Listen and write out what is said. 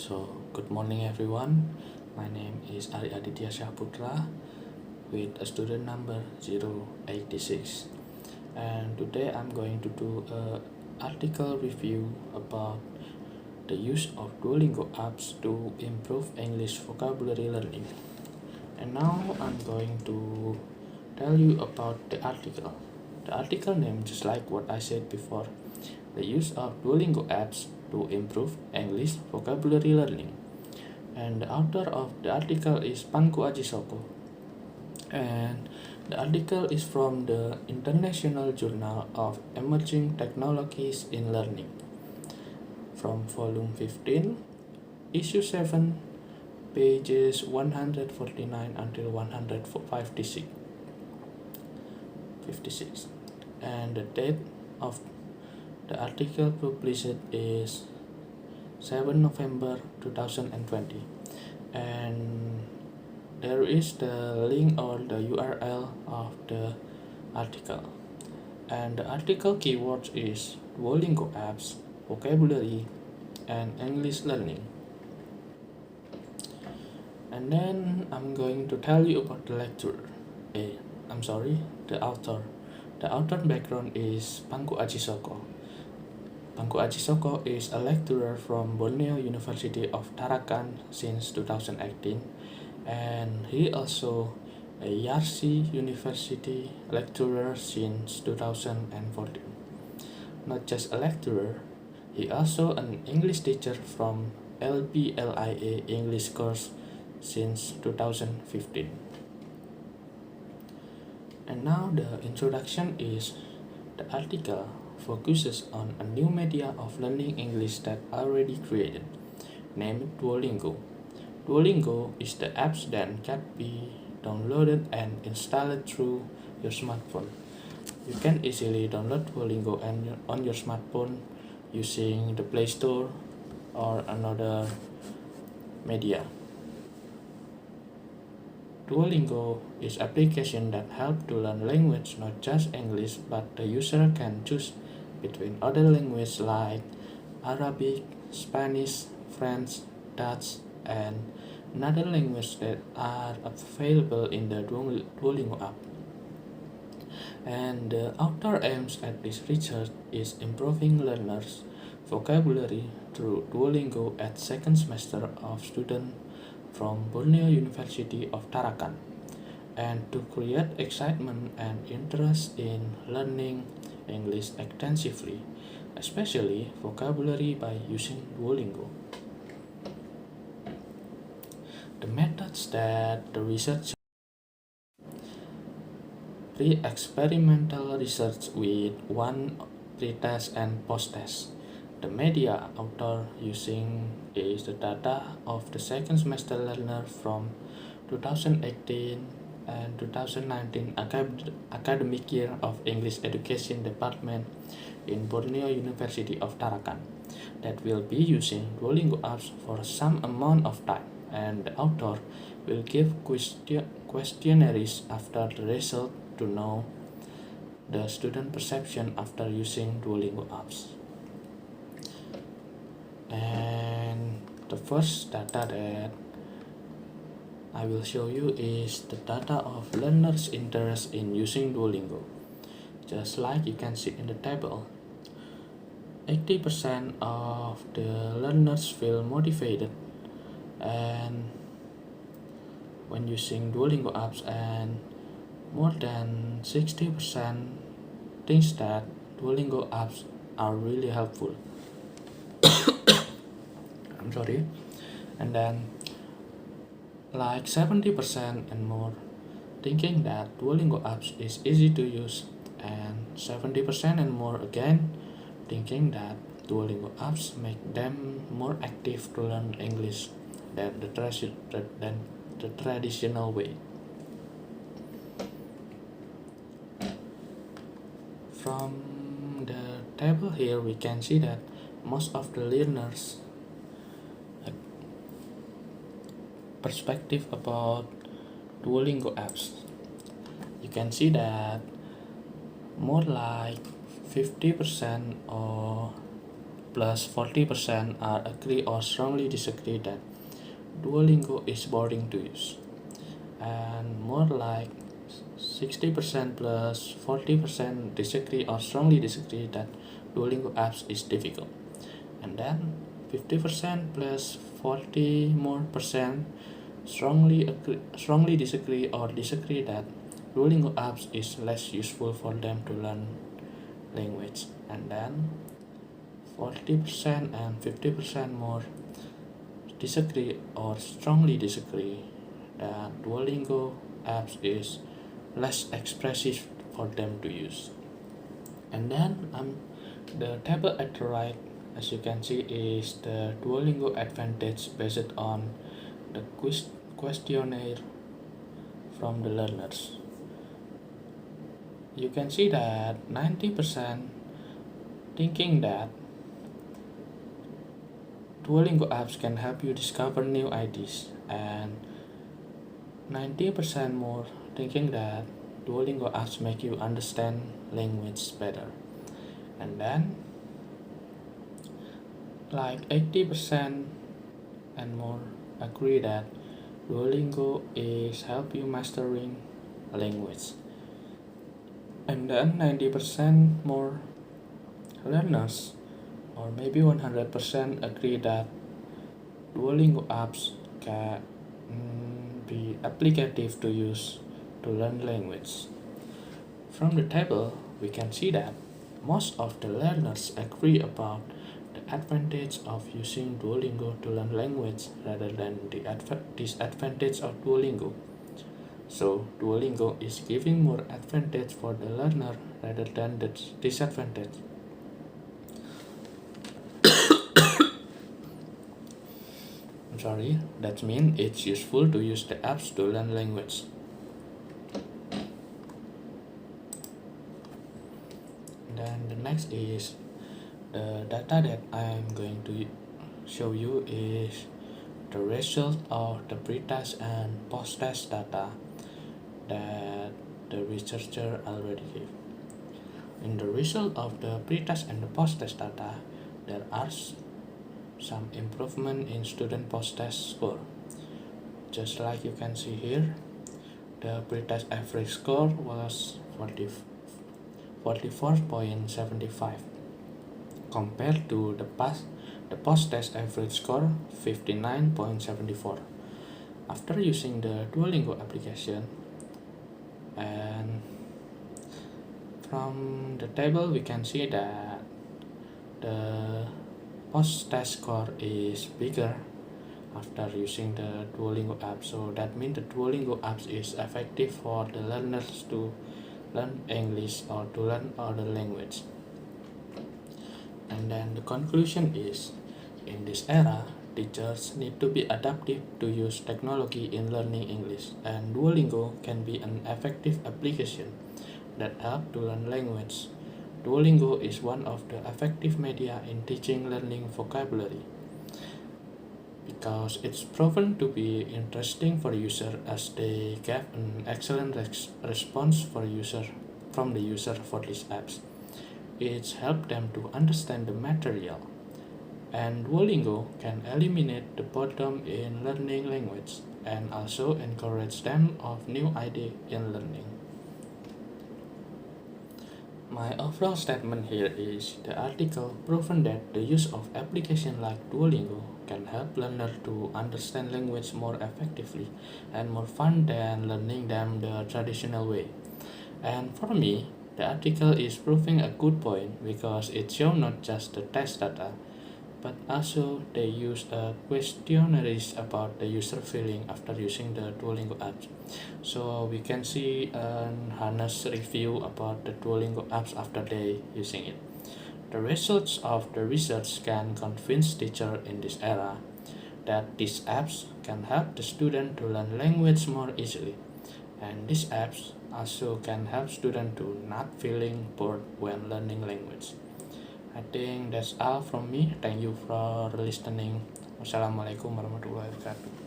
Good morning everyone. My name is Ari Aditya Syahputra with a student number 086. And today I'm going to do a article review about the use of Duolingo apps to improve English vocabulary learning. And now I'm going to tell you about the article. The article name, just like what I said before, the use of Duolingo apps to improve English vocabulary learning. And the author of the article is Pangku Ajisoko. And the article is from the International Journal of Emerging Technologies in Learning, from volume 15, issue 7, pages 149 until 156. And the date of the article published is 7 November 2020. And there is the link or the URL of the article. And the article keywords is Duolingo apps, vocabulary, and English learning. And then I'm going to tell you about the lecturer. The author. The author background is Pangku Ajisoko. Pangku Ajisoko is a lecturer from Borneo University of Tarakan since 2018, and he also a Yarsi University lecturer since 2014. Not just a lecturer, he also an English teacher from LBLIA English course since 2015. And now the introduction is the article focuses on a new media of learning English that already created, named Duolingo. Duolingo is the apps that can be downloaded and installed through your smartphone. You can easily download Duolingo on your smartphone using the Play Store or another media. Duolingo is application that help to learn language, not just English, but the user can choose between other languages like Arabic, Spanish, French, Dutch, and another language that are available in the Duolingo app. And the author aims at this research is improving learners' vocabulary through Duolingo at second semester of students from Borneo University of Tarakan, and to create excitement and interest in learning English extensively, especially vocabulary by using Duolingo. The methods that the research pre-experimental research with one pre-test and post-test. The media author using is the data of the second semester learner from 2018 and 2019 academic year of English Education Department in Borneo University of Tarakan that will be using Duolingo apps for some amount of time, and the author will give questionnaires after the result to know the student perception after using Duolingo apps. And the first data that I will show you is the data of learners' interest in using Duolingo. Just like you can see in the table, 80% of the learners feel motivated and when using Duolingo apps, and more than 60% thinks that Duolingo apps are really helpful. I'm sorry. And then like 70% and more thinking that Duolingo apps is easy to use, and 70% and more again thinking that Duolingo apps make them more active to learn English than the traditional way. From the table here we can see that most of the learners perspective about Duolingo apps. You can see that more like 50% or plus 40% are agree or strongly disagree that Duolingo is boring to use, and more like 60% plus 40% disagree or strongly disagree that Duolingo apps is difficult, and then 50% plus 40 more percent strongly disagree or disagree that Duolingo apps is less useful for them to learn language, and then 40% and 50% more disagree or strongly disagree that Duolingo apps is less expressive for them to use. And then the table at the right, as you can see, is the Duolingo advantage based on the questionnaire from the learners. You can see that 90% thinking that Duolingo apps can help you discover new ideas, and 90% more thinking that Duolingo apps make you understand language better. And then like 80% and more agree that Duolingo is help you mastering a language. And then 90% more learners, or maybe 100% agree that Duolingo apps can be applicative to use to learn language. From the table, we can see that most of the learners agree about the advantage of using Duolingo to learn language rather than the disadvantage of Duolingo. So Duolingo is giving more advantage for the learner rather than the disadvantage. I'm sorry, that means it's useful to use the apps to learn language. Then the next is the data that I'm going to show you is the result of the pre-test and post-test data that the researcher already gave. In the result of the pre-test and the post-test data, there are some improvement in student post-test score. Just like you can see here, the pre-test average score was 44.75 compared to the post-test average score 59.74. After using the Duolingo application, and from the table we can see that the post-test score is bigger after using the Duolingo app. So that means the Duolingo apps is effective for the learners to learn English or to learn other language. And then the conclusion is, in this era, teachers need to be adaptive to use technology in learning English, and Duolingo can be an effective application that helps to learn language. Duolingo is one of the effective media in teaching learning vocabulary because it's proven to be interesting for user as they gave an excellent response from the user for these apps. It's helped them to understand the material, and Duolingo can eliminate the boredom in learning language and also encourage them of new idea in learning. My overall statement here is the article proven that the use of application like Duolingo can help learners to understand language more effectively and more fun than learning them the traditional way. And for me, the article is proving a good point because it shows not just the test data, but also they use a questionnaires about the user feeling after using the Duolingo apps. So we can see an honest review about the Duolingo apps after they using it. The results of the research can convince teachers in this era that these apps can help the student to learn language more easily, and these apps also can help students to not feeling bored when learning language. I think that's all from me. Thank you for listening. Wassalamualaikum warahmatullahi wabarakatuh.